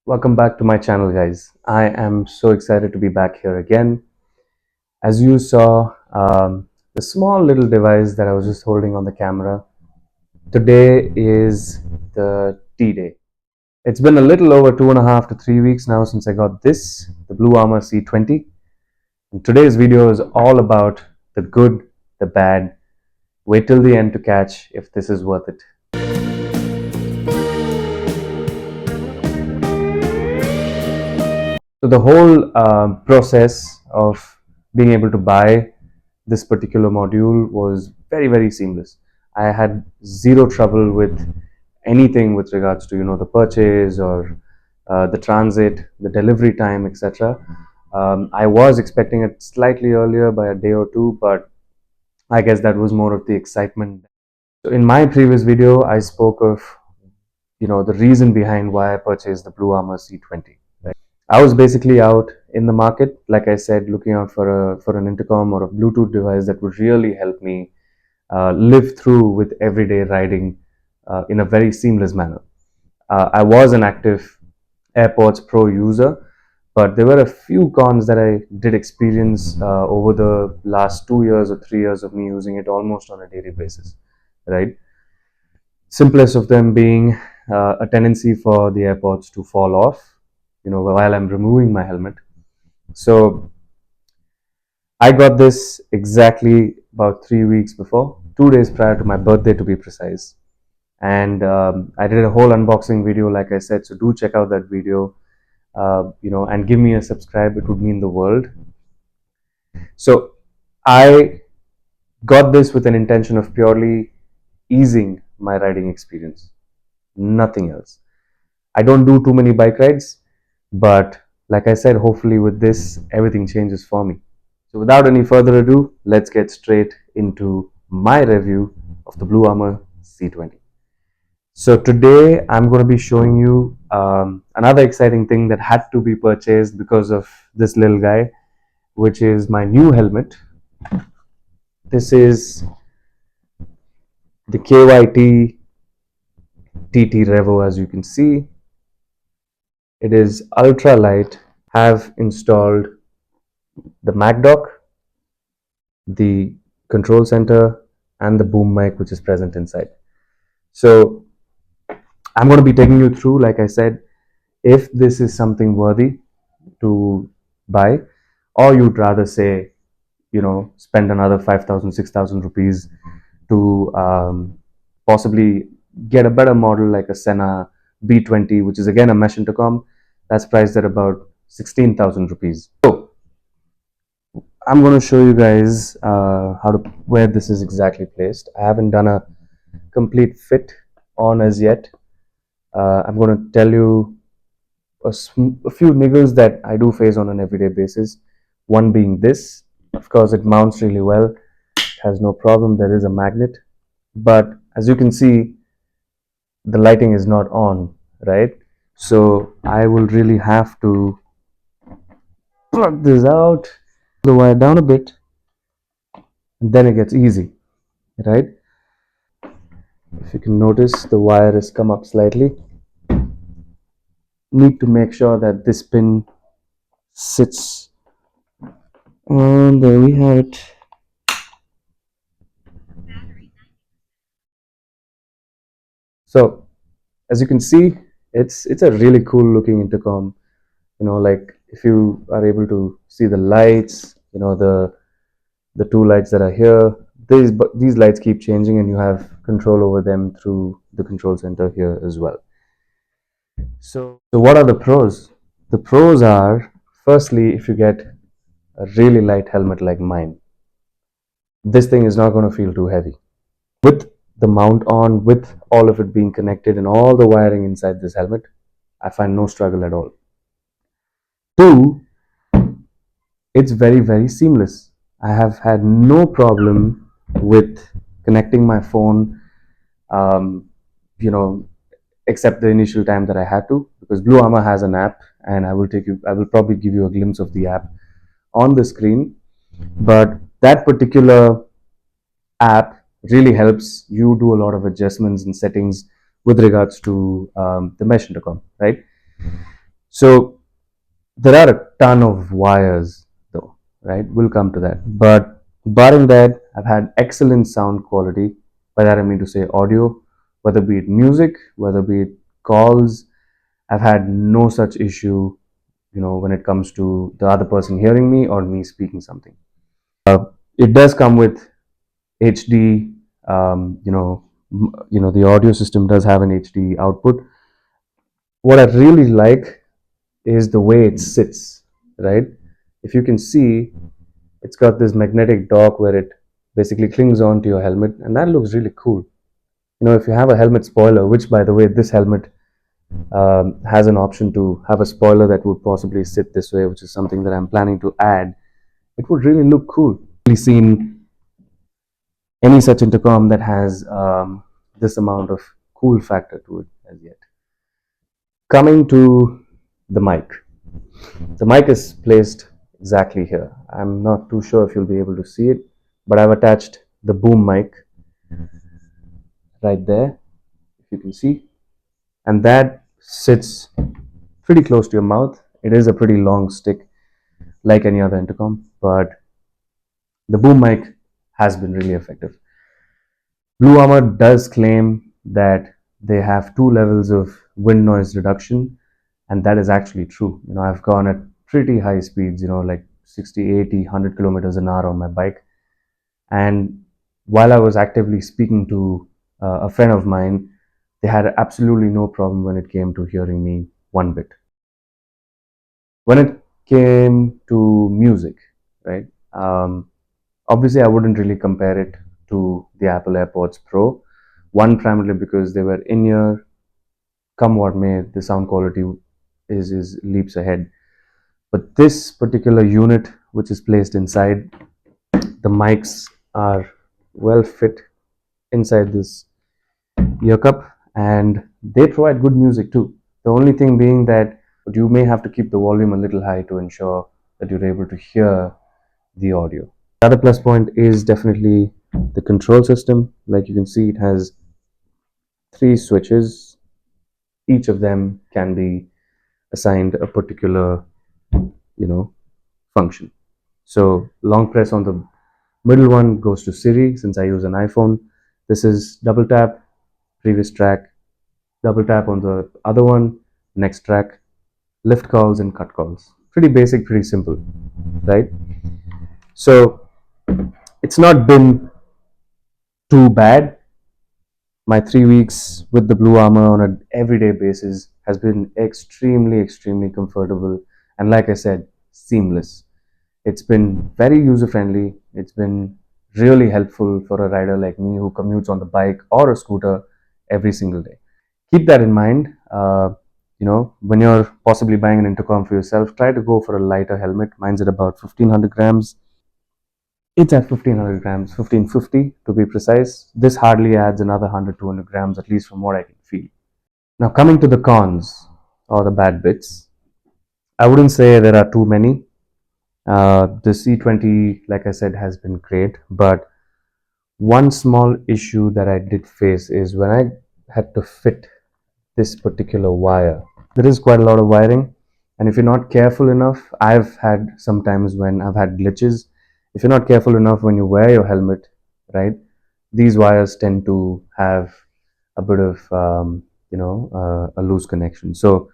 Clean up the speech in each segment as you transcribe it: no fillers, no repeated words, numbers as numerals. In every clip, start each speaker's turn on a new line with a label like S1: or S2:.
S1: Welcome back to my channel, guys. I am so excited to be back here again. As you saw, the small little device that I was just holding on the camera, today is the D-Day. It's been a little over 2.5 to 3 weeks now since I got this, the Bluarmor C20. And today's video is all about the good, the bad. Wait till the end to catch if this is worth it. So the whole process of being able to buy this particular module was very seamless. I had zero trouble with anything with regards to the purchase or the transit, the delivery time, etc. I was expecting it slightly earlier by a day or two, but I guess that was more of the excitement. So in my previous video, I spoke of the reason behind why I purchased the Bluarmor C20. I was basically out in the market, like I said, looking out for an intercom or a Bluetooth device that would really help me live through with everyday riding in a very seamless manner. I was an active AirPods Pro user, but there were a few cons that I did experience over the last 2 years or 3 years of me using it almost on a daily basis, right? Simplest of them being a tendency for the AirPods to fall off, while I'm removing my helmet. So I got this exactly about 3 weeks before, 2 days prior to my birthday to be precise. And I did a whole unboxing video, like I said, so do check out that video, and give me a subscribe. It would mean the world. So I got this with an intention of purely easing my riding experience, nothing else. I don't do too many bike rides, but like I said, hopefully with this, everything changes for me. So without any further ado, let's get straight into my review of the Bluarmor C20. So today I'm going to be showing you another exciting thing that had to be purchased because of this little guy, which is my new helmet. This is the KYT TT Revo, as you can see. It is ultra light. Have installed the Mac dock, the control center, and the boom mic which is present inside. So I'm going to be taking you through, like I said, if this is something worthy to buy, or you'd rather say, spend another 5,000, 6,000 rupees to possibly get a better model like a Sena B20, which is again a mesh intercom that's priced at about 16,000 rupees. So I'm going to show you guys where this is exactly placed. I haven't done a complete fit on as yet. I'm going to tell you a few niggles that I do face on an everyday basis. One being this, of course, it mounts really well. It has no problem. There is a magnet, but as you can see, the lighting is not on, right? So I will really have to plug this out, the wire down a bit, and then it gets easy, right? If you can notice, the wire has come up slightly. Need to make sure that this pin sits, and there we have it. So as you can see, it's a really cool looking intercom. Like if you are able to see the lights, the two lights that are here, these lights keep changing and you have control over them through the control center here as well. So what are the pros? The pros are, firstly, if you get a really light helmet like mine, this thing is not going to feel too heavy. With the mount on, with all of it being connected and all the wiring inside this helmet, I find no struggle at all. Two, it's very seamless. I have had no problem with connecting my phone, um, except the initial time that I had to, because Bluarmor has an app, and I will probably give you a glimpse of the app on the screen. But that particular app really helps you do a lot of adjustments and settings with regards to the mesh intercom, right? So there are a ton of wires though, right? We'll come to that. But barring that, I've had excellent sound quality. By that I mean to say audio, whether be it music, whether be it calls. I've had no such issue, when it comes to the other person hearing me or me speaking something. It does come with HD. The audio system does have an HD output. What I really like is the way it sits, right? If you can see, it's got this magnetic dock where it basically clings onto your helmet, and that looks really cool. If you have a helmet spoiler, which by the way, this helmet has an option to have a spoiler that would possibly sit this way, which is something that I'm planning to add, it would really look cool. I've really seen any such intercom that has this amount of cool factor to it as yet. Coming to the mic. The mic is placed exactly here. I'm not too sure if you'll be able to see it, but I've attached the boom mic right there, if you can see, and that sits pretty close to your mouth. It is a pretty long stick, like any other intercom, but the boom mic has been really effective. Bluarmor does claim that they have two levels of wind noise reduction, and that is actually true. I've gone at pretty high speeds, like 60, 80, 100 kilometers an hour on my bike, and while I was actively speaking to a friend of mine, they had absolutely no problem when it came to hearing me one bit. When it came to music, right? Obviously, I wouldn't really compare it to the Apple AirPods Pro. One, primarily because they were in ear. Come what may, the sound quality is leaps ahead. But this particular unit, which is placed inside, the mics are well fit inside this ear cup, and they provide good music too. The only thing being that you may have to keep the volume a little high to ensure that you're able to hear the audio. The other plus point is definitely the control system. Like you can see, it has three switches. Each of them can be assigned a particular, function. So long press on the middle one goes to Siri. Since I use an iPhone, this is double tap, previous track, double tap on the other one, next track, lift calls and cut calls. Pretty basic, pretty simple, right? So it's not been too bad. My 3 weeks with the Bluarmor on an everyday basis has been extremely, extremely comfortable, and like I said, seamless. It's been very user friendly. It's been really helpful for a rider like me who commutes on the bike or a scooter every single day. Keep that in mind. When you're possibly buying an intercom for yourself, try to go for a lighter helmet. Mine's at about 1500 grams. It's at 1500 grams, 1550 to be precise. This hardly adds another 100, 200 grams, at least from what I can feel. Now, coming to the cons or the bad bits, I wouldn't say there are too many. The C20, like I said, has been great, but one small issue that I did face is when I had to fit this particular wire. There is quite a lot of wiring, and if you're not careful enough, I've had sometimes when I've had glitches. If you're not careful enough when you wear your helmet, right, these wires tend to have a bit of a loose connection. So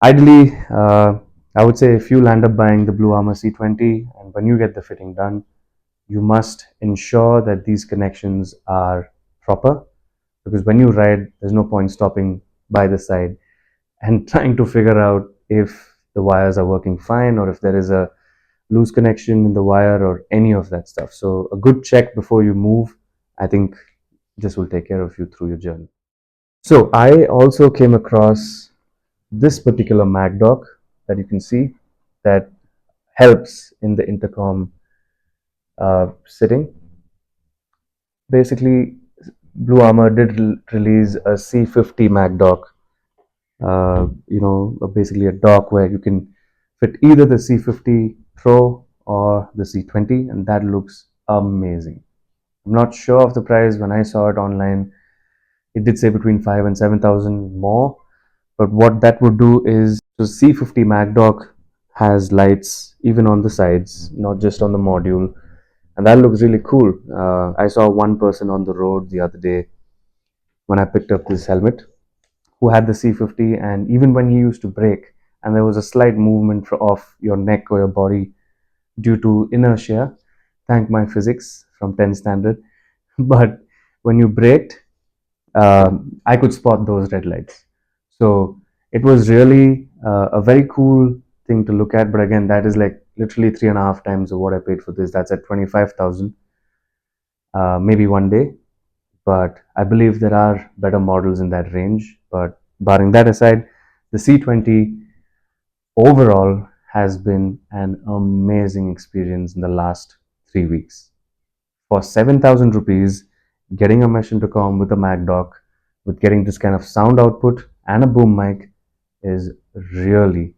S1: ideally, I would say if you land up buying the Bluarmor C20 and when you get the fitting done, you must ensure that these connections are proper, because when you ride, there's no point stopping by the side and trying to figure out if the wires are working fine or if there is a loose connection in the wire or any of that stuff. So a good check before you move, I think this will take care of you through your journey. So I also came across this particular Mac dock that you can see that helps in the intercom sitting. Basically, Bluarmor did release a C50 Mac dock, basically a dock where you can fit either the C50 Pro or the C20, and that looks amazing. I'm not sure of the price. When I saw it online, it did say between 5 and 7,000 more, But what that would do is, so C50 MacDock has lights even on the sides, not just on the module, and that looks really cool. I saw one person on the road the other day when I picked up this helmet who had the C50, and even when he used to brake, and there was a slight movement of your neck or your body due to inertia, thank my physics from 10 standard, but when you braked, I could spot those red lights. So it was really a very cool thing to look at. But again, that is like literally 3.5 times of what I paid for this. That's at 25,000, maybe one day. But I believe there are better models in that range. But barring that aside, the C20 overall has been an amazing experience in the last 3 weeks. For 7,000 rupees, getting a mesh intercom with a MacDock, with getting this kind of sound output and a boom mic is really,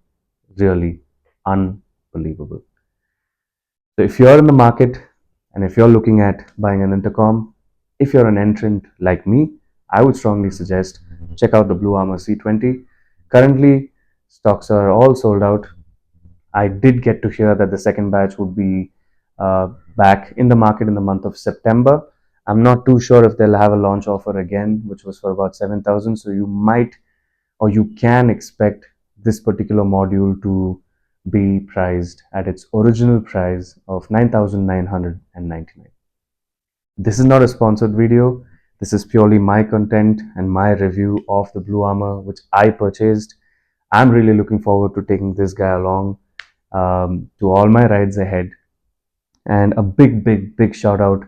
S1: really unbelievable. So if you're in the market and if you're looking at buying an intercom, if you're an entrant like me, I would strongly suggest check out the Bluarmor C20. Currently, stocks are all sold out. I did get to hear that the second batch would be back in the market in the month of September. I'm not too sure if they'll have a launch offer again, which was for about 7,000. So you might or you can expect this particular module to be priced at its original price of 9,999. This is not a sponsored video. This is purely my content and my review of the Bluarmor, which I purchased. I'm really looking forward to taking this guy along to all my rides ahead. And a big, big, big shout out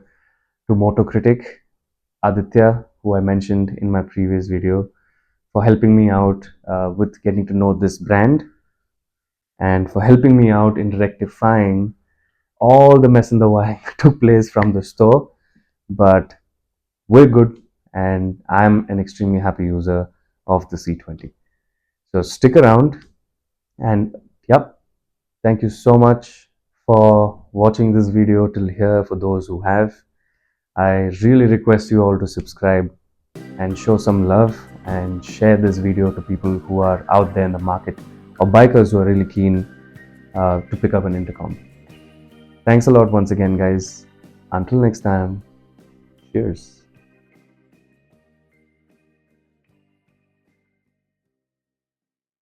S1: to Moto Critic Aditya, who I mentioned in my previous video, for helping me out with getting to know this brand and for helping me out in rectifying all the mess in the wiring that took place from the store. But we're good, and I'm an extremely happy user of the C20. So stick around, and yep, thank you so much for watching this video till here. For those who have, I really request you all to subscribe and show some love and share this video to people who are out there in the market or bikers who are really keen to pick up an intercom. Thanks a lot once again, guys. Until next time, cheers.